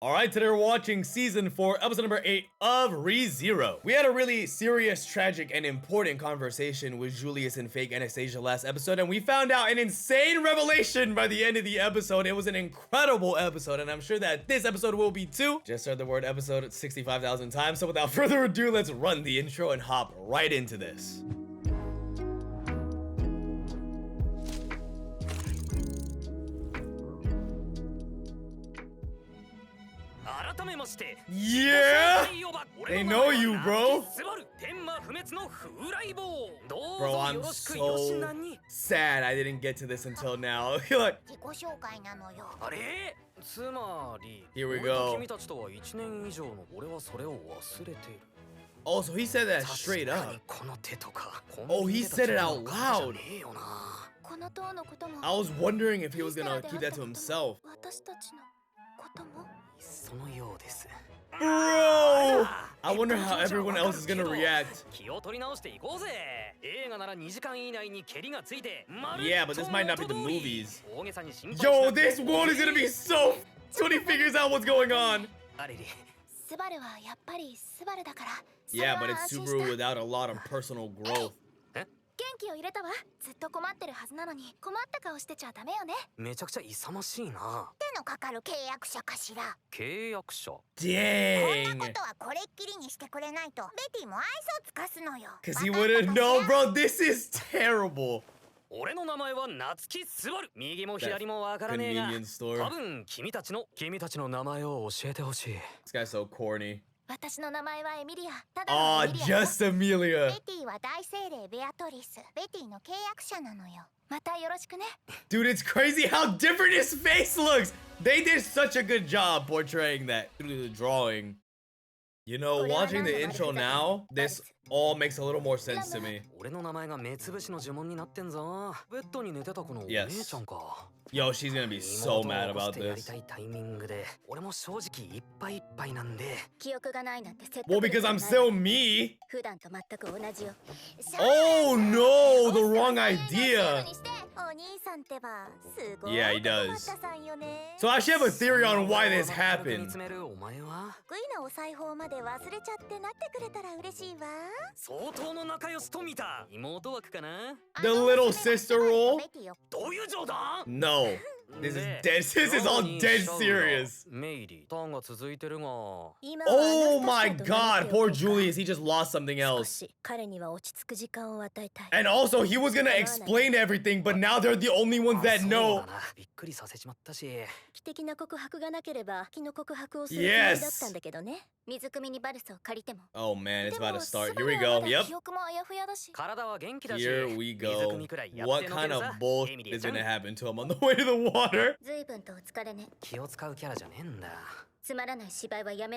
Alright, today we're watching season 4, episode number 8 of rezero. We had a really serious, tragic, and important conversation with Julius and fake Anastasia last episode, and we found out an insane revelation by the end of the episode. It was an incredible episode, and I'm sure that this episode will be too. Just heard the word episode 65,000 times, so without further ado, let's run the intro and hop right into this. Yeah! They know you, bro. Bro, I'm so sad I didn't get to this until now. Like, here we go. Oh, so he said that straight up. Oh, he said it out loud. I was wondering if he was gonna keep that to himself. Bro! I wonder how everyone else is gonna react. Yeah, but this might not be the movies. Yo, this world is gonna be so when he figures out what's going on. Yeah, but it's Subaru without a lot of personal growth. Dang. Cause he wouldn't know, bro. This is terrible. Convenience store. This guy's so corny. Oh, just Amelia. Dude, it's crazy how different his face looks. They did such a good job portraying that through the drawing. You know, watching the intro now, this all makes a little more sense to me. Yes. Yo, she's gonna be so mad about this. Well, because I'm still me. Oh no, the wrong idea. Yeah, he does. So I actually have a theory on why this happened. The little sister role? No. This is all dead serious. Oh my god, poor Julius, he just lost something else. And also, he was gonna explain everything, but now they're the only ones that know. Yes. Oh man, it's about to start. Here we go. Yep. Here we go. What kind of bullshit is gonna happen to him on the way to the water?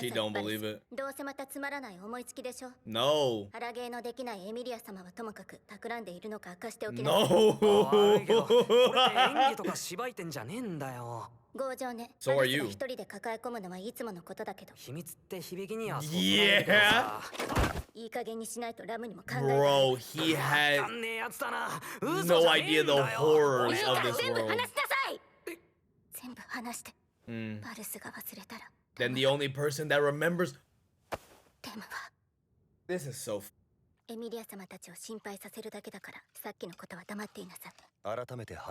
She don't believe it. No. No. So are you. Yeah. Bro, he had no idea the horrors of this world. Then the only person that remembers. This is so.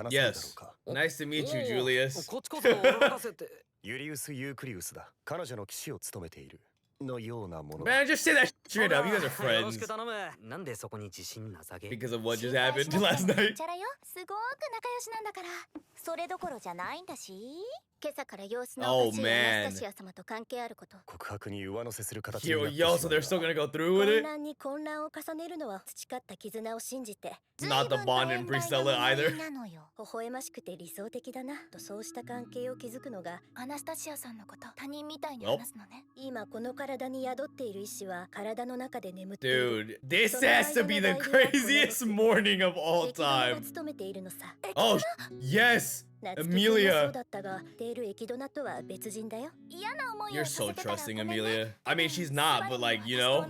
Yes. Nice to meet you, Julius. Man, just say that straight up. You guys are friends. Because of what just happened last night. Oh man. Yo, so they're still gonna go through with it? Not the Bond and Priscilla either. Dude, this has to be the craziest morning of all time. Oh, yes! Amelia. You're so trusting, Amelia. I mean, she's not, but like, you know.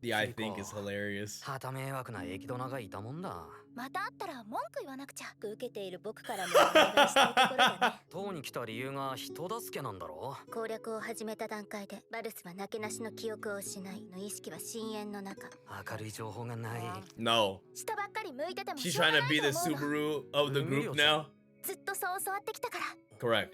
The I think is hilarious. 旗迷惑な駅ドナがいたもんだ。また会ったら文句言わなくちゃ。受けている僕からもお願いしたいところだね。当に来た理由が人助けなんだろ。攻略を始めた段階でバルスはなけなしの記憶を失いの意識は深淵の中。明るい情報がない。No. 下ばっかり向いてても She's trying to be the Subaru of the group now. ずっとそう教わってきたから。Correct.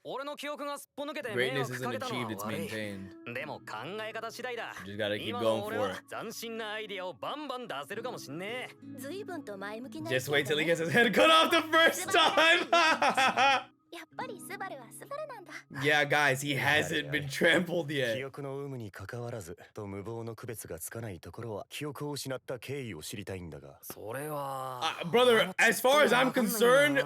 俺の記憶がすっぽ抜けて迷 Greatness 惑 isn't かけたの achieved, は it's 悪い。 maintained. でも考え方次第だ。 You just gotta keep 今 going の俺 for は it. 斬新なアイディアをバンバン出せるかもしんねえ。随分と前向きな。 Just wait till he gets his head cut off the first time. やっぱりスバルはスバルなんだ。 Yeah, guys, he hasn't been trampled 記 yet. 憶の有無に関わらずと無謀の区別がつかないところは記憶を失った経緯を知りたいんだが。それは。Brother, as far as I'm concerned,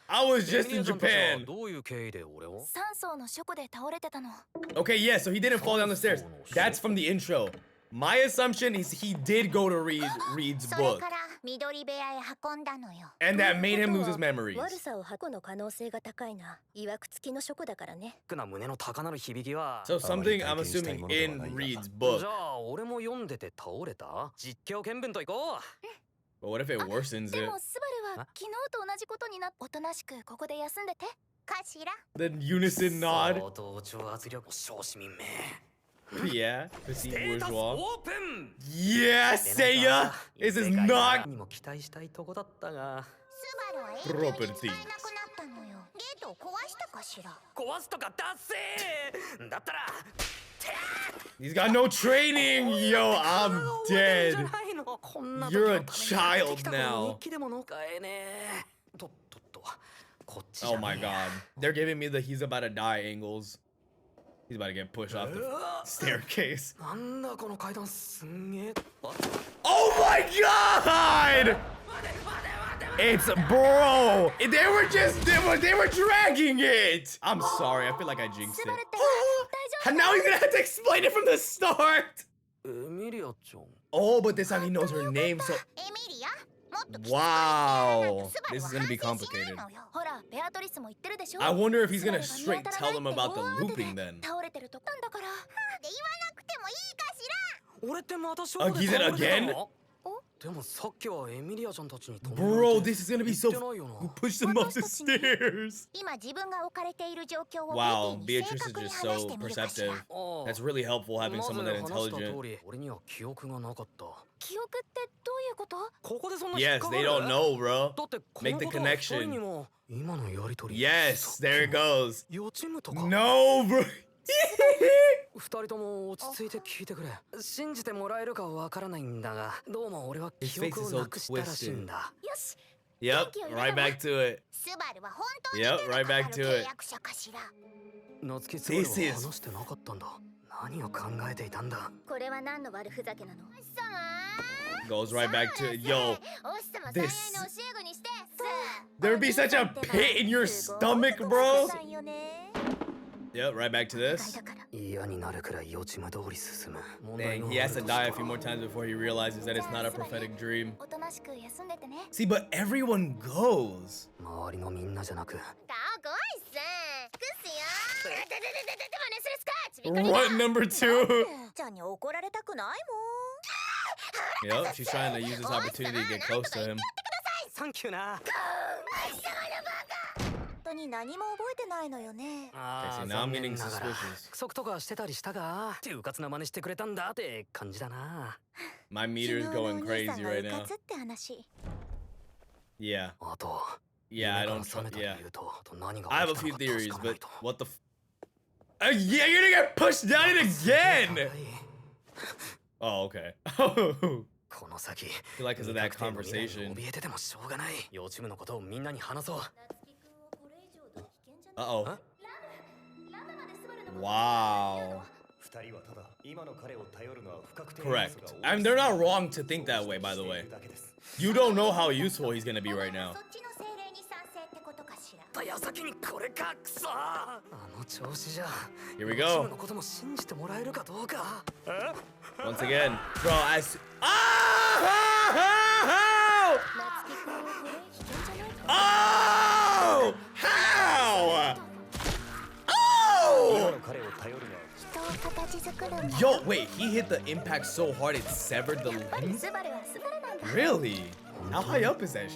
I was just in エミリアちゃんたちは Japan. どういう経緯で俺を。3層の書庫で倒れてたの。 Okay, yeah, so he didn't fall down the stairs. That's from the intro. My assumption is he did go to read Reed's それ book, から緑部屋へ運んだのよ。 and that made him lose his memories. 悪さを運ぶの可能性が高いな。曰く付きの書庫だからね。な胸の高鳴る響きは。 So something I'm assuming in Reed's book. じゃあ俺も読んでて倒れた。実況見分といこう。 But what if it worsens で it? もスバルは昨日と同じことになっておとなしくここで休んでて。かしら。 Then unison nod. 相当超圧力小市民名。 Yeah, the ス scene テータス bourgeois. オープン。 Yeah, Seiya! This is not にも期待したいとこだったが。スバルは永 property. 久に使えなくなったのよ。ゲートを壊したかしら。壊すとか達成。だったら。 He's got no training! Yo, I'm dead. You're a child now. Oh my god. They're giving me the he's about to die angles. He's about to get pushed off the staircase. Oh my god! It's bro! They were dragging it! I'm sorry, I feel like I jinxed it. And now he's gonna have to explain it from the start! Oh, but this time he knows her name, so... エミリア。もっときつく Wow. スバル This は is gonna be 反省しない complicated. のよ。ほら、ベアトリスも言ってるでしょ。 I wonder if he's gonna スバル straight が tell 見 them 当たら about the ないって looping then. 倒れてるとったんだから。で言わなくてもいいかしら。 He's in again? でもさっきはエミリアちゃんたちに Bro, this is gonna be so... Who pushed him up the stairs? 今自分が置かれている状況を Wow, ミティに Beatrice 正 is 確に just 話し so てみるかしら。 perceptive. That's really helpful having someone that intelligent. 俺には記憶がなかった。記憶ってどういうこと？ここでそんな Yes, they don't know, bro. だってこ Make の the ことは一人 connection. にも今のやりとり Yes, there it goes. 予知夢とか No, bro. 二人とも落ち着いて聞いてくれ。信じてもらえるかわからないんだが、どうも俺は記憶をなくしたらしいんだ。よし。 Yep, right back to it. スバルは本当に Yep, 手の right かか back る to 契 it. 約者かしら。夏希スバルは話してなかったんだ。何を考えていたんだ。これは何の悪ふざけなの？ Goes right back to it. Yo, お日様 this- 最愛の教え子にして。 there would be such a pit in your stomach, bro. さんよね。 Yep, right back to this. だから。嫌になるくらい予知夢通り進む。 Dang, he has to die a few more times before he realizes that it's not a prophetic dream. おとなしく休んでてね。 See, but everyone goes. 周りのみんなじゃなく。か怖いっす。くすよ。でもねそれスカーチびっくりだ。 What number 2? ちゃんに怒られたくないもん。 Yep, she's trying to use this opportunity to get close to him. サンキューな。本当に何も覚えてないのよね。ああ、 Okay, now I'm 残念 getting ながら suspicious. 約束とかしてたりしたが、うかつな真似してくれたんだって感じだな。 My meter's going crazy right now. って話。 Yeah. あと、 Yeah, I don't 夢から覚め trust. た理 Yeah. 由とあと何が I have 起 a きた few のか theories, 確かめない but と。 what the yeah, you're gonna get pushed down it again! Oh, okay. I この先、 feel like because of that conversation. 怯えててもしょうがない。幼稚部のことをみんなに話そう。 Uh-oh. Wow. 二人はただ今の彼を頼るのは不確定 Correct. I mean, they're not wrong to think that way, by the way. You don't know how useful he's gonna be right now. そっちの精霊に賛成ってことかしら。矢先にこれかくそ。あの調子じゃ。 Here we 幼稚部 go. のことも信じてもらえるかどうか。 Once again. Bro, oh! 夏希君これ危険じゃないか。 Oh! How? 今 Oh! の彼を頼るのは人を語 Yo, wait, he hit the impact so hard it severed the limbs? Really? How high up is that?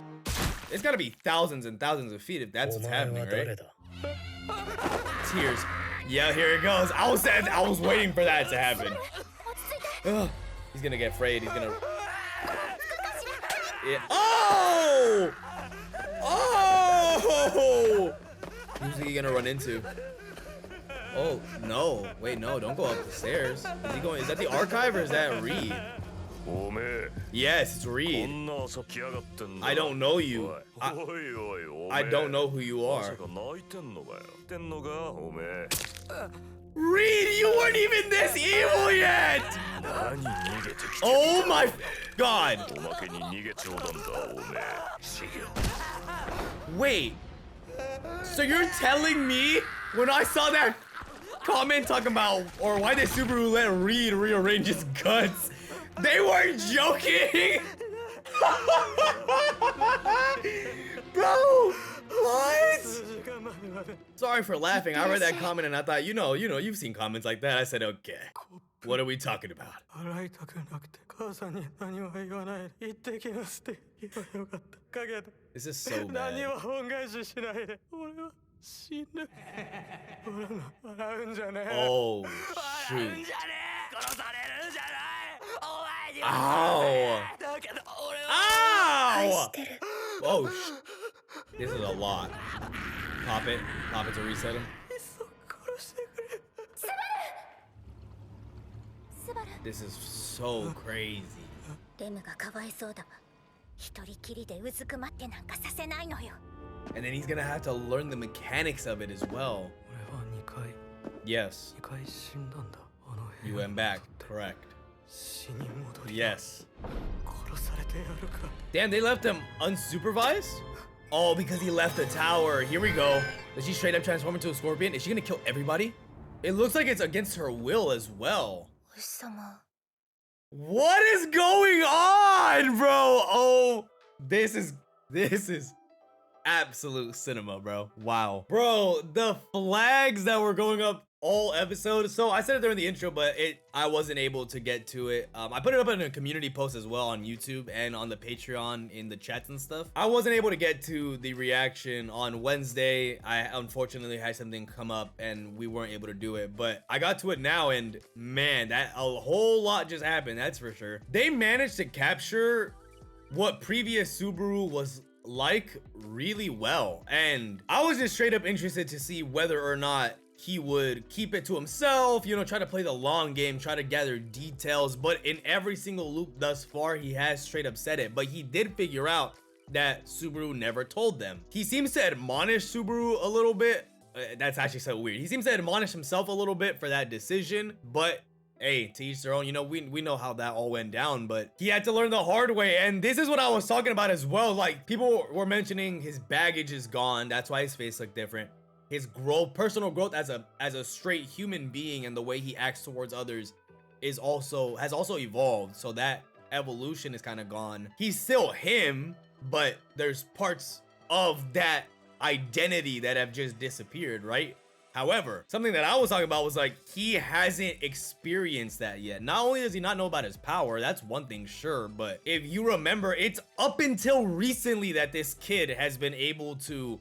It's gotta be thousands and thousands of feet if that's what's happening, right? Tears. Yeah, here it goes. I was waiting for that to happen. Ugh. He's gonna get frayed. He's gonna. Yeah. Oh! Oh! Who's he gonna run into? Oh no! Wait, no! Don't go up the stairs. Is he going? Is that the archive or is that Reed? Yes, it's Reed. I don't know you. I don't know who you are. Reed, you weren't even this evil yet! Oh my god! Wait, so you're telling me when I saw that comment talking about, or why did Subaru let Reed rearrange his guts, they weren't joking? Bro, what? Sorry for laughing. I read that comment and I thought, you know, you've seen comments like that. I said, okay, what are we talking about? This is so bad. Oh, shoot. Ow! Ow! Oh, this is a lot. Pop it to reset him. This is so crazy. And then he's gonna have to learn the mechanics of it as well. Yes. You went back, correct. Yes. Damn, they left him unsupervised? Oh, because he left the tower. Here we go. Does she straight up transform into a scorpion? Is she gonna kill everybody? It looks like it's against her will as well. What is going on, bro? Oh, this is absolute cinema, bro. Wow. Bro, the flags that were going up all episode. So I said it during the intro, but I wasn't able to get to it. I put it up in a community post as well on YouTube and on the Patreon in the chats and stuff. I wasn't able to get to the reaction on Wednesday. I unfortunately had something come up and we weren't able to do it, but I got to it now and man, that a whole lot just happened. That's for sure. They managed to capture what previous Subaru was like really well. And I was just straight up interested to see whether or not he would keep it to himself, you know, try to play the long game, try to gather details. But in every single loop thus far, he has straight up said it. But he did figure out that Subaru never told them. He seems to admonish Subaru a little bit. That's actually so weird. He seems to admonish himself a little bit for that decision, but hey, to each their own. You know, we know how that all went down, but he had to learn the hard way. And this is what I was talking about as well. Like, people were mentioning his baggage is gone. That's why his face looked different. His growth, personal growth as a straight human being, and the way he acts towards others has also evolved. So that evolution is kind of gone. He's still him, but there's parts of that identity that have just disappeared, right? However, something that I was talking about was like, he hasn't experienced that yet. Not only does he not know about his power, that's one thing, sure, but if you remember, it's up until recently that this kid has been able to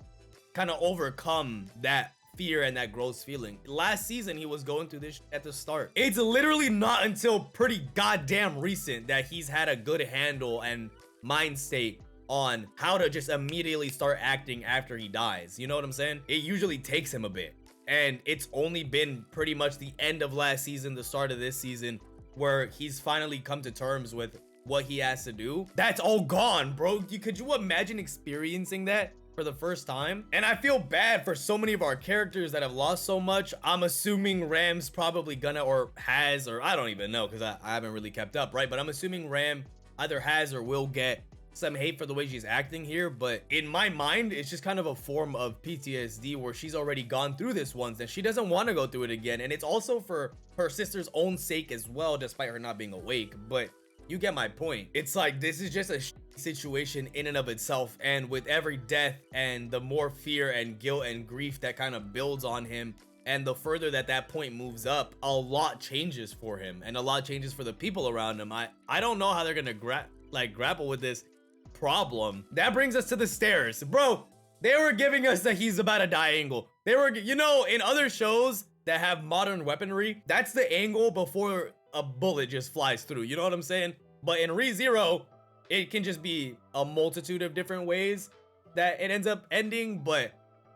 kind of overcome that fear and that gross feeling. Last season, he was going through this at the start. It's literally not until pretty goddamn recent that he's had a good handle and mind state on how to just immediately start acting after he dies. You know what I'm saying? It usually takes him a bit. And it's only been pretty much the end of last season, the start of this season, where he's finally come to terms with what he has to do. That's all gone, bro. Could you imagine experiencing that for the first time? And I feel bad for so many of our characters that have lost so much. I'm assuming Ram's probably gonna, or has, or I don't even know, because I haven't really kept up, right? But I'm assuming Ram either has or will get some hate for the way she's acting here. But in my mind, it's just kind of a form of PTSD where she's already gone through this once and she doesn't want to go through it again. And it's also for her sister's own sake as well, despite her not being awake. But you get my point. It's like, this is just a situation in and of itself, and with every death and the more fear and guilt and grief that kind of builds on him, And the further that point moves up, a lot changes for him and a lot changes for the people around him. I don't know how they're gonna grapple with this problem. That brings us to the stairs. Bro, they were giving us that he's about to die angle. They were, you know, in other shows that have modern weaponry, that's the angle before a bullet just flies through. You know what I'm saying? But in ReZero, it can just be a multitude of different ways that it ends up ending, but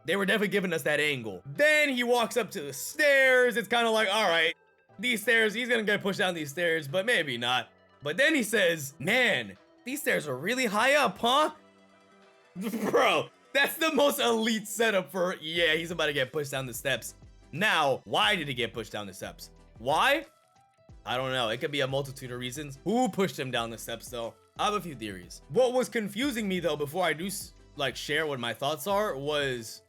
they were definitely giving us that angle. Then he walks up to the stairs. It's kind of like, all right, these stairs, he's gonna get pushed down these stairs, but maybe not. But then he says, man, these stairs are really high up, huh? Bro, that's the most elite setup for, yeah, he's about to get pushed down the steps. Now, why did he get pushed down the steps? Why? I don't know. It could be a multitude of reasons. Who pushed him down the steps, though? I have a few theories. What was confusing me, though, before I do like share what my thoughts are, was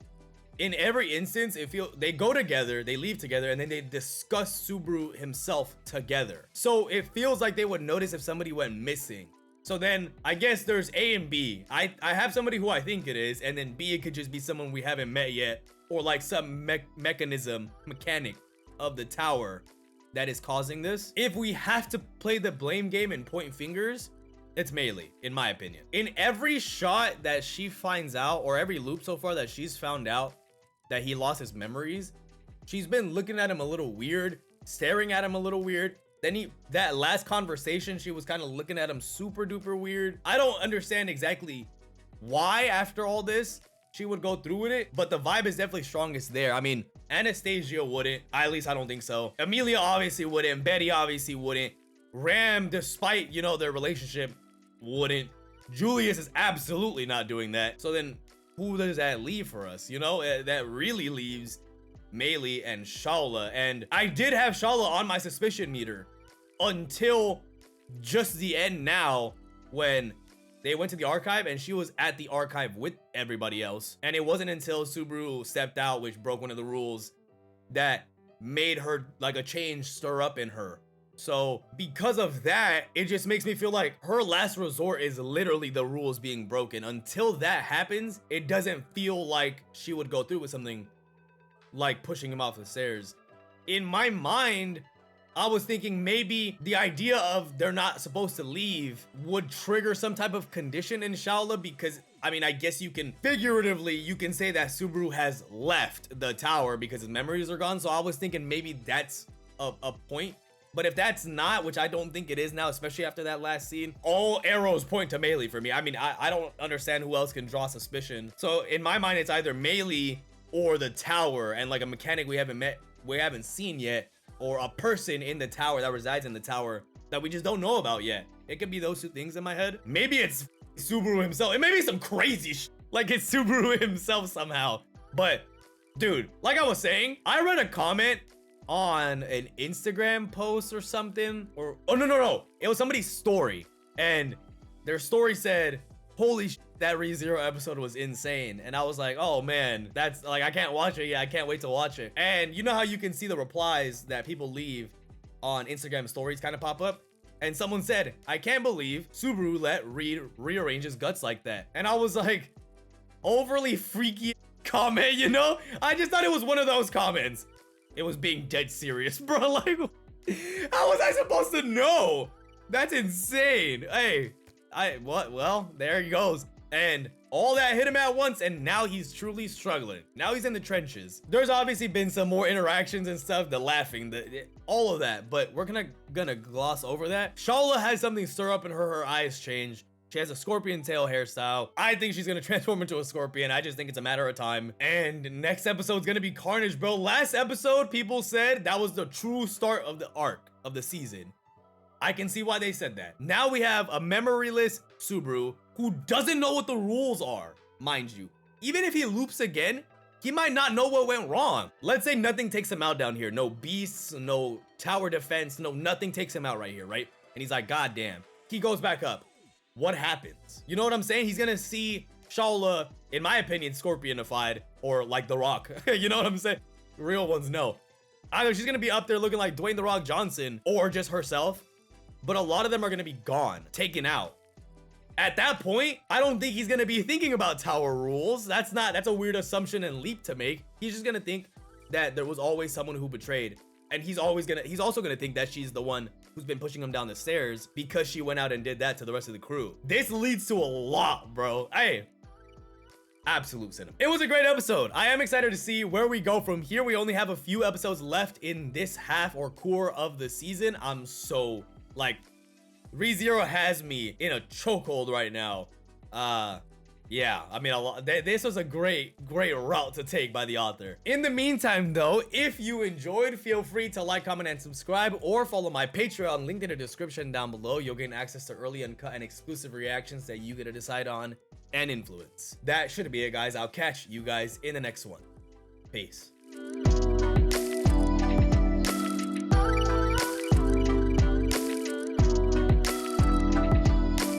in every instance, they go together, they leave together, and then they discuss Subaru himself together. So it feels like they would notice if somebody went missing. So then I guess there's A and B. I have somebody who I think it is, and then B, it could just be someone we haven't met yet, or like some mechanic of the tower that is causing this. If we have to play the blame game and point fingers, it's Meili, in my opinion. In every shot that she finds out, or every loop so far that she's found out that he lost his memories, she's been looking at him a little weird, staring at him a little weird. Then that last conversation, she was kind of looking at him super duper weird. I don't understand exactly why after all this she would go through with it, but the vibe is definitely strongest there. I mean, Anastasia wouldn't, at least I don't think so. Amelia obviously wouldn't, Betty obviously wouldn't, Ram, despite, you know, their relationship, wouldn't. Julius is absolutely not doing that. So then who does that leave for us? You know, that really leaves Meili and Shaula. And I did have Shaula on my suspicion meter until just the end now, when they went to the archive and she was at the archive with everybody else. And it wasn't until Subaru stepped out, which broke one of the rules, that made her, like, a change stir up in her. So because of that, it just makes me feel like her last resort is literally the rules being broken. Until that happens, it doesn't feel like she would go through with something like pushing him off the stairs. In my mind, I was thinking maybe the idea of they're not supposed to leave would trigger some type of condition in Shaula, because I mean, I guess you can figuratively, you can say that Subaru has left the tower because his memories are gone. So I was thinking maybe that's a point. But if that's not, which I don't think it is now, especially after that last scene, all arrows point to Meili for me. I mean, I don't understand who else can draw suspicion. So in my mind, it's either Meili or the tower, and like a mechanic we haven't seen yet, or a person in the tower that resides in the tower that we just don't know about yet. It could be those two things in my head. Maybe it's Subaru himself. It may be some crazy like it's Subaru himself somehow. But dude, like I was saying, I read a comment on an Instagram post or something, or oh no, it was somebody's story, and their story said, holy that ReZero episode was insane. And I was like, oh man, that's like, I can't watch it yet. I can't wait to watch it. And you know how you can see the replies that people leave on Instagram stories kind of pop up, and someone said, I can't believe Subaru let Reed rearrange his guts like that. And I was like, overly freaky comment, you know? I just thought it was one of those comments. It was being dead serious, bro. Like, how was I supposed to know? That's insane. Hey, well, there he goes. And all that hit him at once, and now he's truly struggling. Now he's in the trenches. There's obviously been some more interactions and stuff, the laughing, all of that, but we're gonna gloss over that. Shaula has something stir up in her eyes change. She has a scorpion tail hairstyle. I think she's gonna transform into a scorpion. I just think it's a matter of time. And next episode's gonna be carnage, bro. Last episode, people said that was the true start of the arc of the season. I can see why they said that. Now we have a memoryless Subaru who doesn't know what the rules are, mind you. Even if he loops again, he might not know what went wrong. Let's say nothing takes him out down here. No beasts, no tower defense, no nothing takes him out right here, right? And he's like, God damn. He goes back up. What happens? You know what I'm saying? He's gonna see Shaula, in my opinion, scorpionified, or like The Rock. You know what I'm saying? Real ones know. Either she's gonna be up there looking like Dwayne The Rock Johnson, or just herself. But a lot of them are gonna be gone, taken out. At that point, I don't think he's gonna be thinking about tower rules. That's a weird assumption and leap to make. He's just gonna think that there was always someone who betrayed, and he's also gonna think that she's the one who's been pushing him down the stairs because she went out and did that to the rest of the crew. This leads to a lot, bro. Hey, absolute cinema. It was a great episode. I am excited to see where we go from here. We only have a few episodes left in this half or core of the season. I'm so like, rezero has me in a chokehold right now. Yeah, I mean, this was a great route to take by the author. In the meantime, though, if you enjoyed, feel free to like, comment, and subscribe, or follow my Patreon, linked in the description down below. You'll gain access to early, uncut, and exclusive reactions that you get to decide on and influence. That should be it, guys. I'll catch you guys in the next one. Peace.